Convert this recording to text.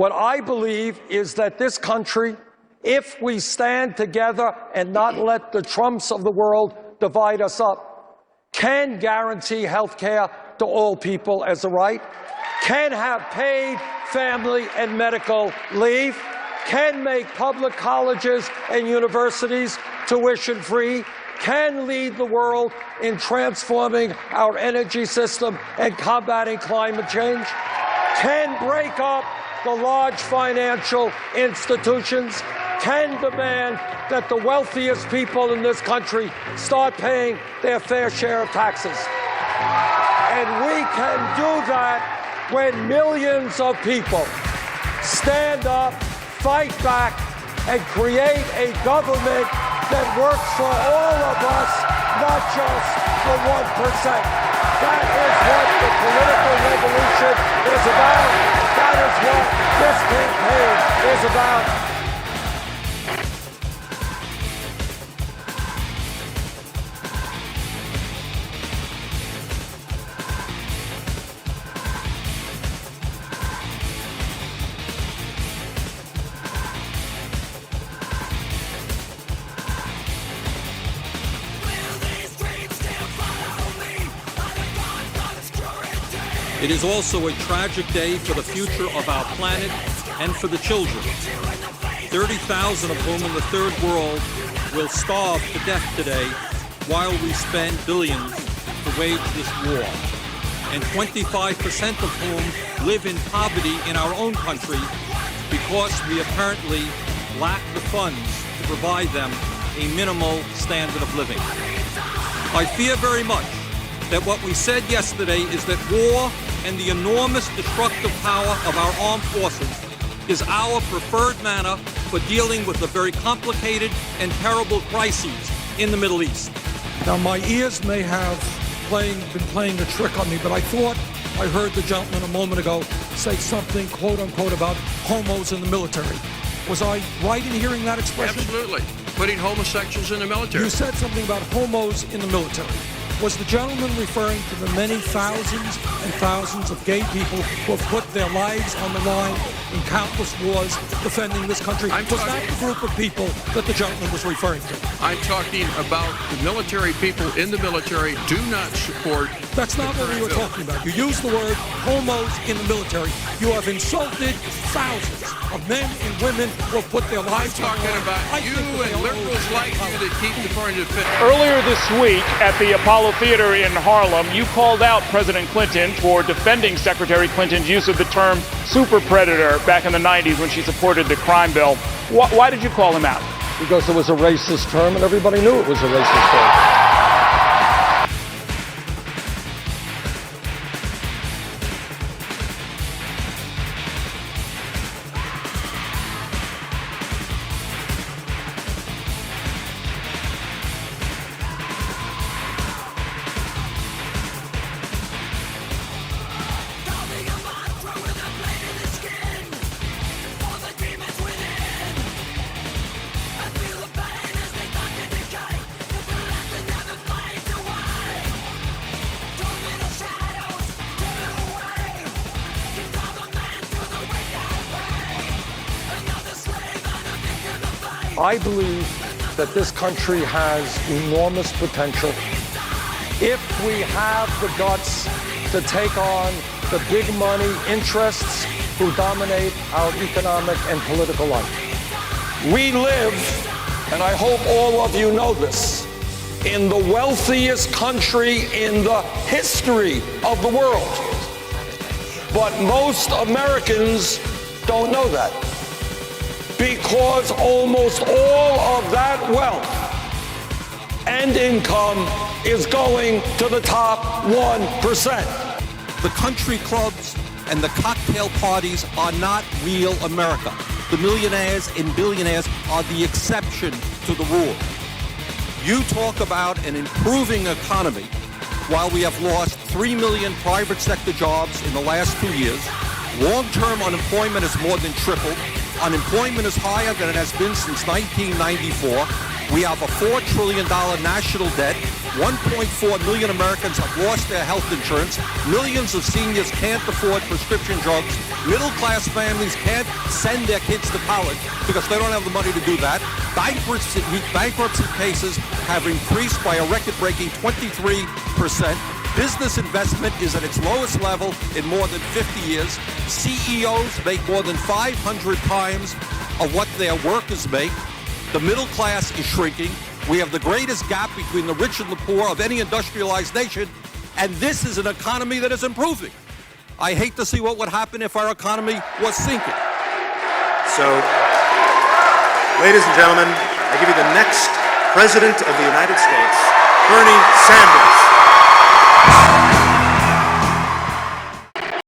What I believe is that this country, if we stand together and not let the Trumps of the world divide us up, can guarantee health care to all people as a right, can have paid family and medical leave, can make public colleges and universities tuition-free, can lead the world in transforming our energy system and combating climate change, can break up the large financial institutions, can demand that the wealthiest people in this country start paying their fair share of taxes. And we can do that when millions of people stand up, fight back, and create a government that works for all of us, not just the 1%. That is what the political revolution is about. That is what this campaign is about. It is also a tragic day for the future of our planet and for the children, 30,000 of whom in the third world will starve to death today while we spend billions to wage this war, and 25% of whom live in poverty in our own country because we apparently lack the funds to provide them a minimal standard of living. I fear very much that what we said yesterday is that war and the enormous destructive power of our armed forces is our preferred manner for dealing with the very complicated and terrible crises in the Middle East. Now, my ears may have been playing a trick on me, but I thought I heard the gentleman a moment ago say something, quote unquote, about homos in the military. Was I right in hearing that expression? Absolutely. Putting homosexuals in the military. You said something about homos in the military. Was the gentleman referring to the many thousands and thousands of gay people who have put their lives on the line in countless wars defending this country? Was that the group of people that the gentleman was referring to? I'm talking about the military people in the military do not support. That's not what we were talking about. You used the word homos in the military. You have insulted thousands of men and women who have put their lives on the line. I'm talking about you and liberals like you that keep deferring to defend. Earlier this week at the Apollo Theater in Harlem, you called out President Clinton for defending Secretary Clinton's use of the term super predator back in the 90s when she supported the crime bill. Why did you call him out? Because it was a racist term and everybody knew it was a racist term. I believe that this country has enormous potential if we have the guts to take on the big money interests who dominate our economic and political life. We live, and I hope all of you know this, in the wealthiest country in the history of the world. But most Americans don't know that, because almost all of that wealth and income is going to the top 1%. The country clubs and the cocktail parties are not real America. The millionaires and billionaires are the exception to the rule. You talk about an improving economy while we have lost 3 million private sector jobs in the last 2 years. Long-term unemployment has more than tripled. Unemployment is higher than it has been since 1994. We have a $4 trillion national debt, 1.4 million Americans have lost their health insurance. Millions of seniors can't afford prescription drugs. Middle-class families can't send their kids to college because they don't have the money to do that. Bankruptcy cases have increased by a record-breaking 23%. Business investment is at its lowest level in more than 50 years. CEOs make more than 500 times of what their workers make. The middle class is shrinking. We have the greatest gap between the rich and the poor of any industrialized nation, and this is an economy that is improving. I hate to see what would happen if our economy was sinking. So, ladies and gentlemen, I give you the next President of the United States, Bernie Sanders.